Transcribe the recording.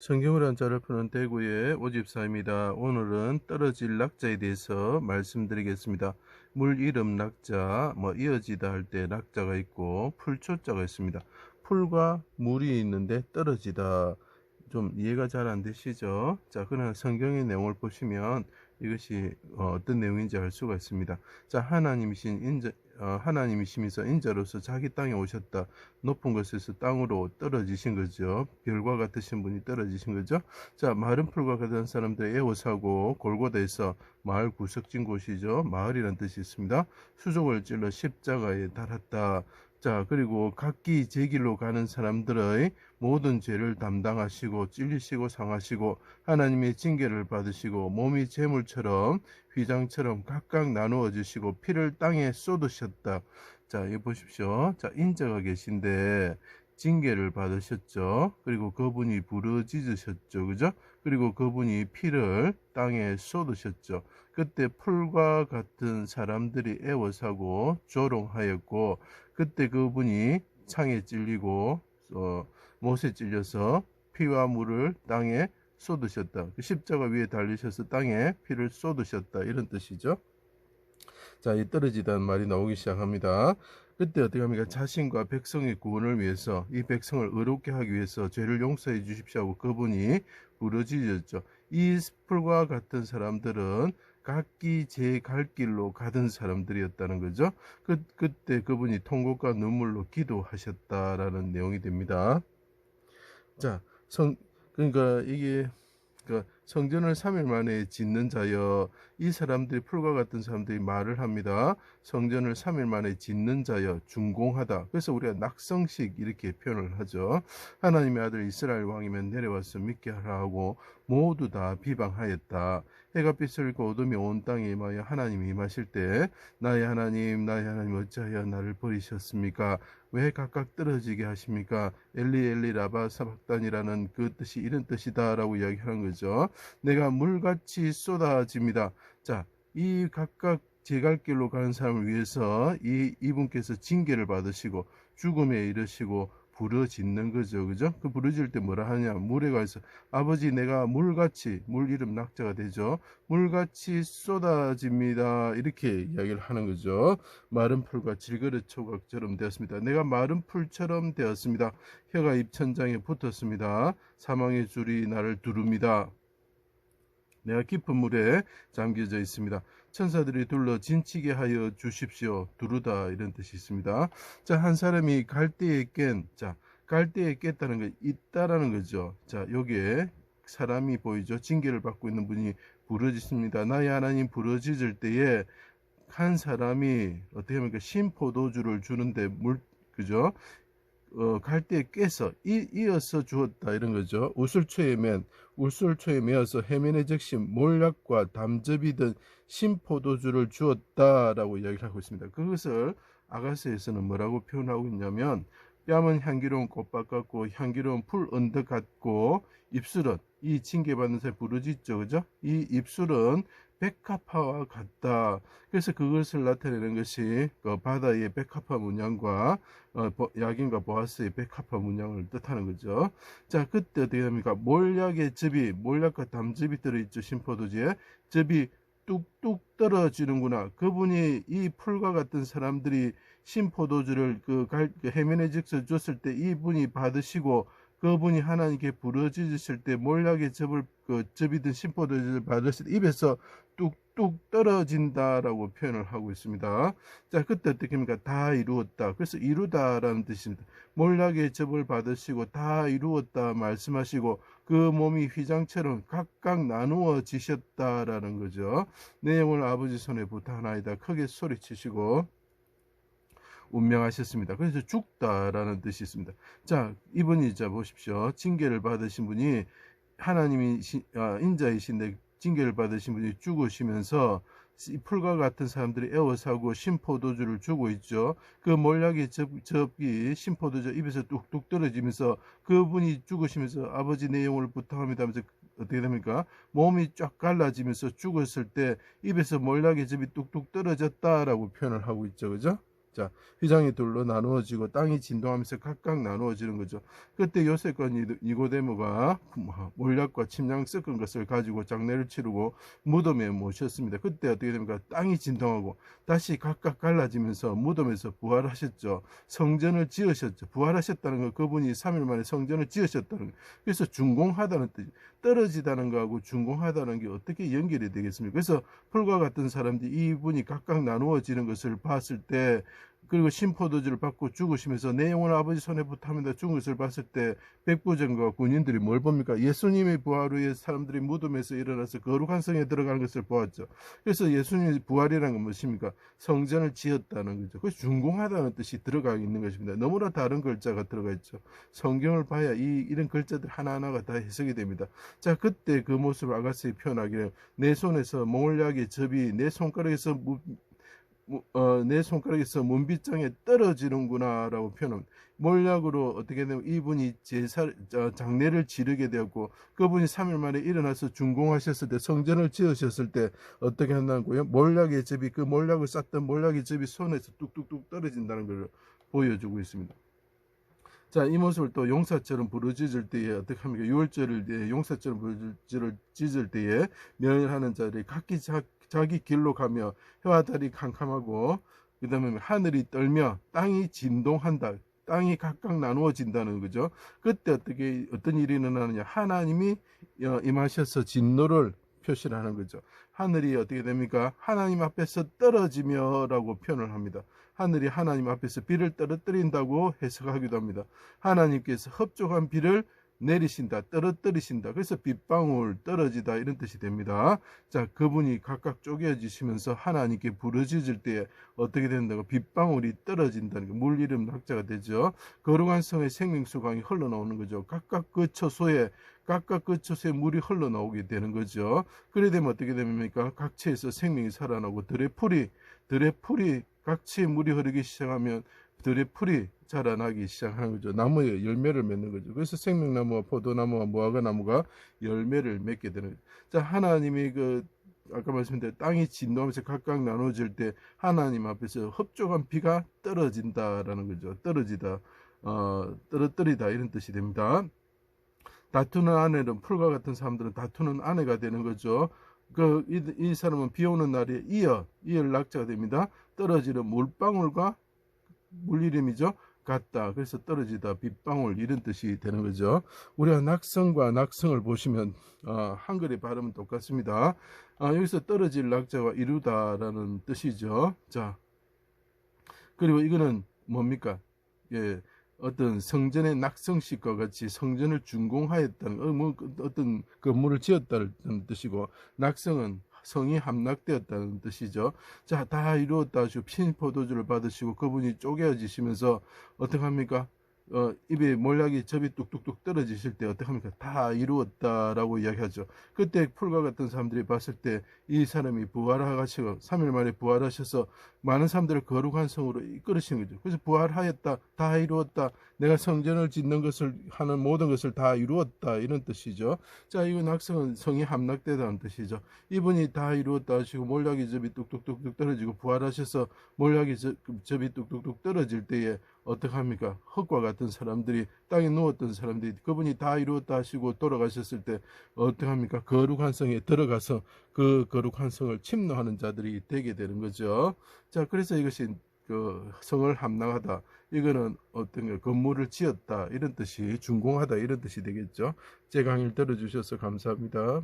성경을 한자를 푸는 대구의 오집사입니다. 오늘은 떨어질 낙자에 대해서 말씀드리겠습니다. 물 이름 낙자, 이어지다 할 때 낙자가 있고 풀초자가 있습니다. 풀과 물이 있는데 떨어지다. 좀 이해가 잘 안 되시죠? 자, 그러나 성경의 내용을 보시면 이것이 어떤 내용인지 알 수가 있습니다. 자, 하나님이시면서 인자로서 자기 땅에 오셨다. 높은 곳에서 땅으로 떨어지신 거죠. 별과 같으신 분이 떨어지신 거죠. 자, 마른 풀과 같은 사람들 애워사고 골고다에서 마을 구석진 곳이죠. 마을이라는 뜻이 있습니다. 수족을 찔러 십자가에 달았다. 자, 그리고 각기 제 길로 가는 사람들의 모든 죄를 담당하시고 찔리시고 상하시고 하나님의 징계를 받으시고 몸이 재물처럼 휘장처럼 각각 나누어 주시고 피를 땅에 쏟으셨다. 자, 이거 보십시오. 자, 인자가 계신데 징계를 받으셨죠. 그리고 그분이 부르짖으셨죠. 그죠? 그리고 그분이 피를 땅에 쏟으셨죠. 그때 풀과 같은 사람들이 애워사고 조롱하였고, 그때 그분이 창에 찔리고 못에 찔려서 피와 물을 땅에 쏟으셨다. 십자가 위에 달리셔서 땅에 피를 쏟으셨다. 이런 뜻이죠. 자, 이 떨어지다는 말이 나오기 시작합니다. 그때 어떻게 합니까? 자신과 백성의 구원을 위해서 이 백성을 의롭게 하기 위해서 죄를 용서해 주십시오 하고 그분이 부르짖었죠. 이 풀과 같은 사람들은 각기 제 갈 길로 가던 사람들이었다는 거죠. 그때 그분이 통곡과 눈물로 기도하셨다라는 내용이 됩니다. 자, 그러니까 이게 성전을 3일 만에 짓는 자여, 이 사람들이 풀과 같은 사람들이 말을 합니다. 성전을 3일 만에 짓는 자여, 준공하다. 그래서 우리가 낙성식 이렇게 표현을 하죠. 하나님의 아들 이스라엘 왕이면 내려와서 믿게 하라 하고 모두 다 비방하였다. 해가 빛을 잃고 어둠이 온 땅에 임하여 하나님이 임하실 때 나의 하나님 어찌하여 나를 버리셨습니까? 왜 각각 떨어지게 하십니까? 엘리 엘리 라바 사박단이라는 그 뜻이 이런 뜻이다라고 이야기하는 거죠. 내가 물같이 쏟아집니다. 자, 이 각각 제 갈 길로 가는 사람을 위해서 이분께서 징계를 받으시고 죽음에 이르시고 부르짖는 거죠. 그죠? 그 부르짖을 때 뭐라 하냐? 물에 가서 아버지 내가 물같이, 물 이름 낙자가 되죠. 물같이 쏟아집니다. 이렇게 이야기를 하는 거죠. 마른 풀과 질그릇 조각처럼 되었습니다. 내가 마른 풀처럼 되었습니다. 혀가 입천장에 붙었습니다. 사망의 줄이 나를 두릅니다. 내가 깊은 물에 잠겨져 있습니다. 천사들이 둘러 진치게 하여 주십시오. 두르다 이런 뜻이 있습니다. 자, 한 사람이 갈대에 갈대에 깼다는 거 있다라는 거죠. 자, 여기에 사람이 보이죠. 징계를 받고 있는 분이 부르짖습니다. 나의 하나님 부르짖을 때에 한 사람이 어떻게 하면 신포도주를 주는데 그죠? 갈대에 깨서 이어서 주었다 이런 거죠. 우술초에 메어서 해면에 적신 몰약과 담즙이든 신포도주를 주었다라고 이야기를 하고 있습니다. 그것을 아가서에서는 뭐라고 표현하고 있냐면 뺨은 향기로운 꽃밭 같고 향기로운 풀 언덕 같고 입술은 이 징계받는 사람 부르짖죠. 그죠? 이 입술은 백합화와 같다. 그래서 그것을 나타내는 것이 바다의 백합화 문양과 야긴과 보아스의 백합화 문양을 뜻하는 거죠. 자, 그때 어떻게 됩니까? 몰약과 담즙이 들어있죠. 신포도주에 즙이 뚝뚝 떨어지는구나. 그분이 이 풀과 같은 사람들이 신포도주를 그 해면에 직서 줬을 때 이분이 받으시고 그분이 하나님께 부르짖으실 때 몰약의 즙이 든 신포도주를 받으실 때 입에서 뚝뚝 떨어진다라고 표현을 하고 있습니다. 자, 그때 어떻게 합니까? 다 이루었다. 그래서 이루다라는 뜻입니다. 몰약의 즙을 받으시고 다 이루었다 말씀하시고 그 몸이 휘장처럼 각각 나누어지셨다라는 거죠. 내 영을 아버지 손에 부탁하나이다. 크게 소리치시고 운명하셨습니다. 그래서 죽다라는 뜻이 있습니다. 자, 이분이 보십시오. 징계를 받으신 분이 하나님이 인자이신데 징계를 받으신 분이 죽으시면서 풀과 같은 사람들이 애워사고 신포도주를 주고 있죠. 그 몰약의 즙이 신포도주 입에서 뚝뚝 떨어지면서 그분이 죽으시면서 아버지 내 영혼을 부탁합니다 하면서 어떻게 됩니까? 몸이 쫙 갈라지면서 죽었을 때 입에서 몰약의 즙이 뚝뚝 떨어졌다라고 표현을 하고 있죠. 그죠? 자, 휘장이 둘로 나누어지고 땅이 진동하면서 각각 나누어지는 거죠. 그때 요셉과 니고데모가 몰약과 침향 섞은 것을 가지고 장례를 치르고 무덤에 모셨습니다. 그때 어떻게 됩니까? 땅이 진동하고 다시 각각 갈라지면서 무덤에서 부활하셨죠. 성전을 지으셨죠. 부활하셨다는 건 그분이 3일 만에 성전을 지으셨다는 거예요. 그래서 준공하다는 뜻이, 떨어지다는 거하고 준공하다는 게 어떻게 연결이 되겠습니까? 그래서 풀과 같은 사람들이 이분이 각각 나누어지는 것을 봤을 때, 그리고 신포도주를 받고 죽으시면서 내 영혼을 아버지 손에 부탁합니다 죽은 것을 봤을 때 백부장과 군인들이 뭘 봅니까? 예수님의 부활 후에 사람들이 무덤에서 일어나서 거룩한 성에 들어가는 것을 보았죠. 그래서 예수님의 부활이라는 건 무엇입니까? 성전을 지었다는 거죠. 그래서 준공하다는 뜻이 들어가 있는 것입니다. 너무나 다른 글자가 들어가 있죠. 성경을 봐야 이런 글자들 하나하나가 다 해석이 됩니다. 자, 그때 그 모습을 아가스에 표현하기를 내 손에서 몰약의 접이 내 손가락에서 내 손가락에서 문빗장에 떨어지는구나 라고 표현합니다. 몰약으로 어떻게 되면 이분이 장례를 치르게 되었고 그분이 3일 만에 일어나서 준공하셨을 때 성전을 지으셨을 때 어떻게 한다고요? 몰약의 접이, 그 몰약을 쌌던 몰약의 접이 손에서 뚝뚝뚝 떨어진다는 걸 보여주고 있습니다. 자, 이 모습을 또 용사처럼 부르짖을 때에 어떻게 합니까? 유월절을 용사처럼 부르짖을 때에 명령하는 자들이 각기 자기 길로 가며 해와 달이 캄캄하고 그 다음에 하늘이 떨며 땅이 진동한다. 땅이 각각 나누어진다는 거죠. 그때 어떤 일이 일어나느냐? 하나님이 임하셔서 진노를 표시를 하는 거죠. 하늘이 어떻게 됩니까? 하나님 앞에서 떨어지며라고 표현을 합니다. 하늘이 하나님 앞에서 비를 떨어뜨린다고 해석하기도 합니다. 하나님께서 흡족한 비를 내리신다, 떨어뜨리신다. 그래서 빗방울 떨어지다 이런 뜻이 됩니다. 자, 그분이 각각 쪼개지시면서 하나님께 부르짖을 때에 어떻게 된다고? 빗방울이 떨어진다는 게 물 이름 낙자가 되죠. 거룩한 성의 생명수강이 흘러나오는 거죠. 각각 그 처소에 물이 흘러나오게 되는 거죠. 그래 되면 어떻게 됩니까? 각처에서 생명이 살아나고 들의 풀이 각처에 물이 흐르기 시작하면 들의 풀이 자라나기 시작하는 거죠. 나무에 열매를 맺는 거죠. 그래서 생명나무와 포도나무와 무화과나무가 열매를 맺게 되는 거죠. 자, 하나님이 아까 말씀드린 땅이 진동하면서 각각 나눠질 때 하나님 앞에서 흡족한 비가 떨어진다라는 거죠. 떨어뜨리다 이런 뜻이 됩니다. 다투는 아내는, 풀과 같은 사람들은 다투는 아내가 되는 거죠. 이 사람은 비 오는 날에 이을 낙자가 됩니다. 떨어지는 물방울과 물 이름이죠. 같다. 그래서 떨어지다, 빗방울 이런 뜻이 되는 거죠. 우리가 낙성과 낙성을 보시면 한글의 발음은 똑같습니다. 여기서 떨어질 낙자가 이루다라는 뜻이죠. 자, 그리고 이거는 뭡니까? 예, 어떤 성전의 낙성식과 같이 성전을 준공하였다는 어떤 건물을 지었다는 뜻이고, 낙성은 성이 함락되었다는 뜻이죠. 자, 다 이루었다 하시고 핀포도주를 받으시고 그분이 쪼개어지시면서 어떻게 합니까? 입에 몰약이 접이 뚝뚝뚝 떨어지실 때 어떻게 합니까? 다 이루었다라고 이야기하죠. 그때 풀과 같은 사람들이 봤을 때 이 사람이 부활하시고 3일 만에 부활하셔서 많은 사람들을 거룩한 성으로 이끌으신 거죠. 그래서 부활하였다, 다 이루었다, 내가 성전을 짓는 것을 하는 모든 것을 다 이루었다 이런 뜻이죠. 자, 이거 낙성은 성이 함락되다는 뜻이죠. 이분이 다 이루었다 하시고 몰약이 접이 뚝뚝뚝 떨어지고 부활하셔서 몰약이 접이 뚝뚝뚝 떨어질 때에 어떻게 합니까? 흙과 같은 사람들이, 땅에 누웠던 사람들이 그분이 다 이루었다 하시고 돌아가셨을 때 어떻게 합니까? 거룩한 성에 들어가서 그 거룩한 성을 침노하는 자들이 되게 되는 거죠. 자, 그래서 이것이 성을 함락하다, 이거는 어떤 건물을 지었다 이런 뜻이, 준공하다 이런 뜻이 되겠죠. 제 강의를 들어주셔서 감사합니다.